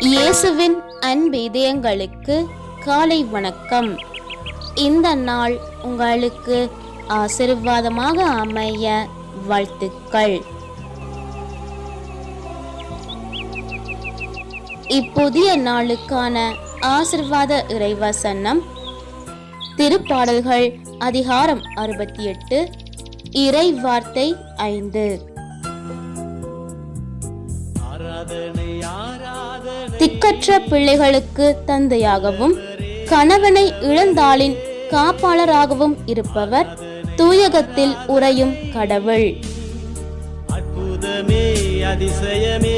இயேசுவின் அன்பு இதயங்களுக்கு காலை வணக்கம். இந்த நாள் உங்களுக்கு ஆசீர்வாதமாக அமைய வாழ்த்துக்கள். இப்புதிய நாளுக்கான ஆசீர்வாத இறைவசனம் திருப்பாடல்கள் அதிகாரம் 68 இறை வார்த்தை 5. திக்கற்ற பிள்ளைகளுக்கு தந்தையாகவும் கணவனை இழந்தாளின் காப்பாளராகவும் இருப்பவர் தூயகத்தில் உறையும் கடவுள். அற்புதமே அதிசயமே